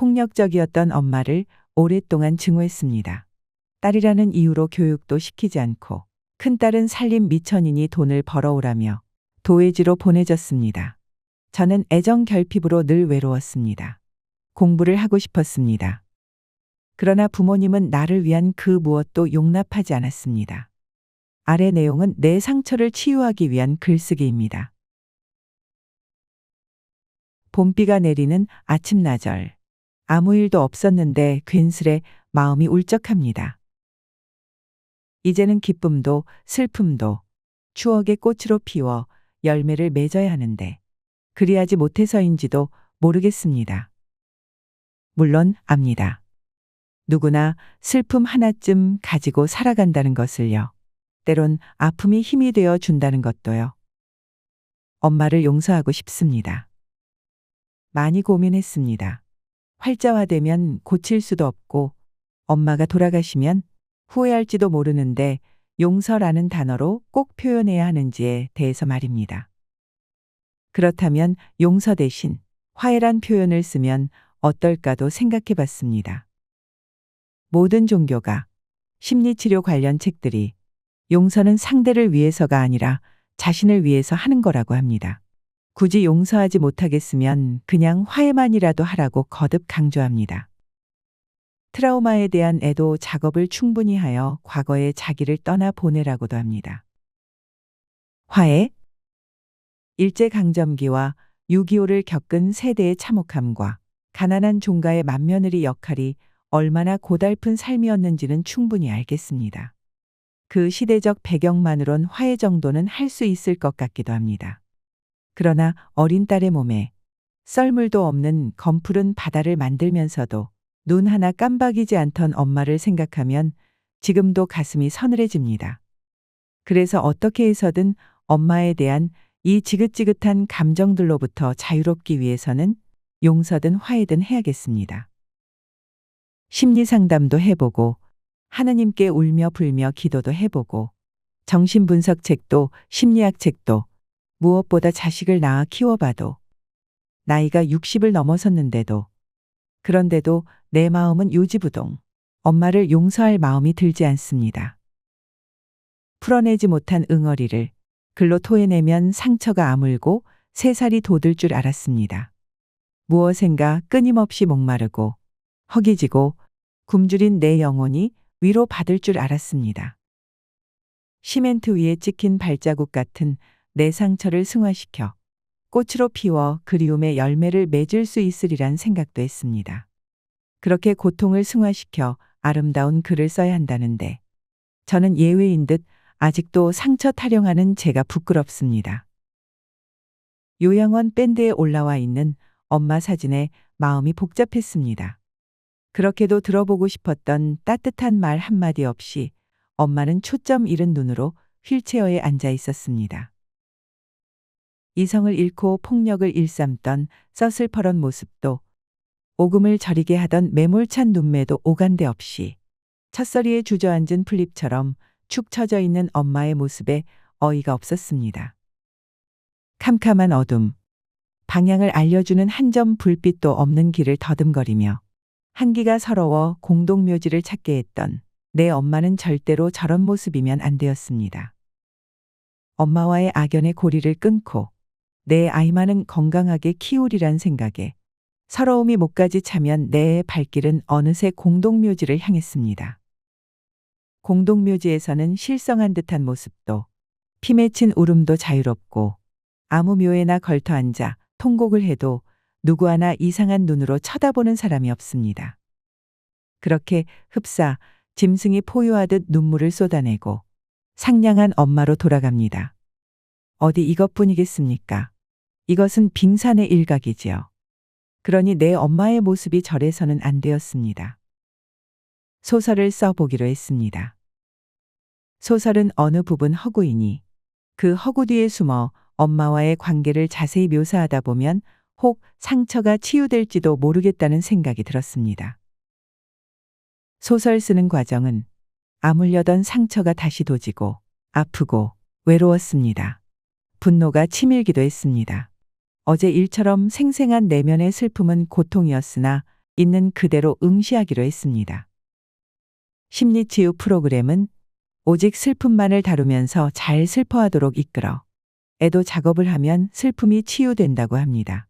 폭력적이었던 엄마를 오랫동안 증오했습니다. 딸이라는 이유로 교육도 시키지 않고 큰딸은 살림 미천이니 돈을 벌어오라며 도회지로 보내졌습니다. 저는 애정 결핍으로 늘 외로웠습니다. 공부를 하고 싶었습니다. 그러나 부모님은 나를 위한 그 무엇도 용납하지 않았습니다. 아래 내용은 내 상처를 치유하기 위한 글쓰기입니다. 봄비가 내리는 아침나절. 아무 일도 없었는데 괜스레 마음이 울적합니다. 이제는 기쁨도 슬픔도 추억의 꽃으로 피워 열매를 맺어야 하는데 그리하지 못해서인지도 모르겠습니다. 물론 압니다. 누구나 슬픔 하나쯤 가지고 살아간다는 것을요. 때론 아픔이 힘이 되어 준다는 것도요. 엄마를 용서하고 싶습니다. 많이 고민했습니다. 활자화되면 고칠 수도 없고 엄마가 돌아가시면 후회할지도 모르는데 용서라는 단어로 꼭 표현해야 하는지에 대해서 말입니다. 그렇다면 용서 대신 화해란 표현을 쓰면 어떨까도 생각해 봤습니다. 모든 종교가 심리치료 관련 책들이 용서는 상대를 위해서가 아니라 자신을 위해서 하는 거라고 합니다. 굳이 용서하지 못하겠으면 그냥 화해만이라도 하라고 거듭 강조합니다. 트라우마에 대한 애도 작업을 충분히 하여 과거의 자기를 떠나 보내라고도 합니다. 화해? 일제강점기와 6.25를 겪은 세대의 참혹함과 가난한 종가의 맏며느리 역할이 얼마나 고달픈 삶이었는지는 충분히 알겠습니다. 그 시대적 배경만으론 화해 정도는 할 수 있을 것 같기도 합니다. 그러나 어린 딸의 몸에 썰물도 없는 검푸른 바다를 만들면서도 눈 하나 깜박이지 않던 엄마를 생각하면 지금도 가슴이 서늘해집니다. 그래서 어떻게 해서든 엄마에 대한 이 지긋지긋한 감정들로부터 자유롭기 위해서는 용서든 화해든 해야겠습니다. 심리상담도 해보고 하느님께 울며 불며 기도도 해보고 정신분석책도 심리학책도 무엇보다 자식을 낳아 키워봐도 나이가 60을 넘어섰는데도 그런데도 내 마음은 요지부동 엄마를 용서할 마음이 들지 않습니다. 풀어내지 못한 응어리를 글로 토해내면 상처가 아물고 새살이 돋을 줄 알았습니다. 무엇인가 끊임없이 목마르고 허기지고 굶주린 내 영혼이 위로받을 줄 알았습니다. 시멘트 위에 찍힌 발자국 같은 내 상처를 승화시켜 꽃으로 피워 그리움의 열매를 맺을 수 있으리란 생각도 했습니다. 그렇게 고통을 승화시켜 아름다운 글을 써야 한다는데 저는 예외인 듯 아직도 상처 타령하는 제가 부끄럽습니다. 요양원 밴드에 올라와 있는 엄마 사진에 마음이 복잡했습니다. 그렇게도 들어보고 싶었던 따뜻한 말 한마디 없이 엄마는 초점 잃은 눈으로 휠체어에 앉아 있었습니다. 이성을 잃고 폭력을 일삼던 서슬퍼런 모습도 오금을 저리게 하던 매몰찬 눈매도 오간데 없이 첫서리에 주저앉은 풀잎처럼 축 처져 있는 엄마의 모습에 어이가 없었습니다. 캄캄한 어둠, 방향을 알려주는 한 점 불빛도 없는 길을 더듬거리며 한기가 서러워 공동묘지를 찾게 했던 내 엄마는 절대로 저런 모습이면 안 되었습니다. 엄마와의 악연의 고리를 끊고 내 아이만은 건강하게 키우리란 생각에 서러움이 목까지 차면 내 발길은 어느새 공동묘지를 향했습니다. 공동묘지에서는 실성한 듯한 모습도 피 맺힌 울음도 자유롭고 아무 묘에나 걸터앉아 통곡을 해도 누구 하나 이상한 눈으로 쳐다보는 사람이 없습니다. 그렇게 흡사 짐승이 포효하듯 눈물을 쏟아내고 상냥한 엄마로 돌아갑니다. 어디 이것뿐이겠습니까? 이것은 빙산의 일각이지요. 그러니 내 엄마의 모습이 저래서는 안 되었습니다. 소설을 써보기로 했습니다. 소설은 어느 부분 허구이니 그 허구 뒤에 숨어 엄마와의 관계를 자세히 묘사하다 보면 혹 상처가 치유될지도 모르겠다는 생각이 들었습니다. 소설 쓰는 과정은 아물려던 상처가 다시 도지고 아프고 외로웠습니다. 분노가 치밀기도 했습니다. 어제 일처럼 생생한 내면의 슬픔은 고통이었으나 있는 그대로 응시하기로 했습니다. 심리치유 프로그램은 오직 슬픔만을 다루면서 잘 슬퍼하도록 이끌어 애도 작업을 하면 슬픔이 치유된다고 합니다.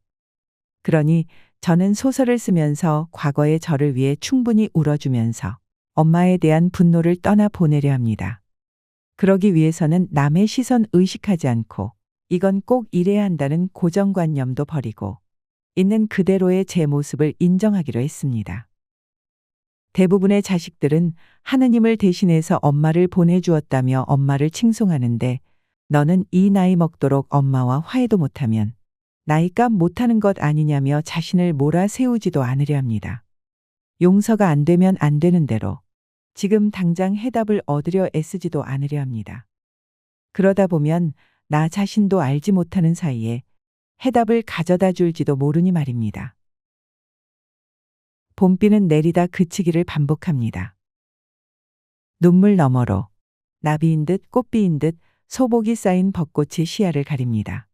그러니 저는 소설을 쓰면서 과거의 저를 위해 충분히 울어주면서 엄마에 대한 분노를 떠나 보내려 합니다. 그러기 위해서는 남의 시선 의식하지 않고 이건 꼭 이래야 한다는 고정관념도 버리고 있는 그대로의 제 모습을 인정하기로 했습니다. 대부분의 자식들은 하느님을 대신해서 엄마를 보내주었다며 엄마를 칭송하는데 너는 이 나이 먹도록 엄마와 화해도 못하면 나이값 못하는 것 아니냐며 자신을 몰아세우지도 않으려 합니다. 용서가 안 되면 안 되는 대로 지금 당장 해답을 얻으려 애쓰지도 않으려 합니다. 그러다 보면 나 자신도 알지 못하는 사이에 해답을 가져다 줄지도 모르니 말입니다. 봄비는 내리다 그치기를 반복합니다. 눈물 너머로 나비인 듯 꽃비인 듯 소복이 쌓인 벚꽃이 시야를 가립니다.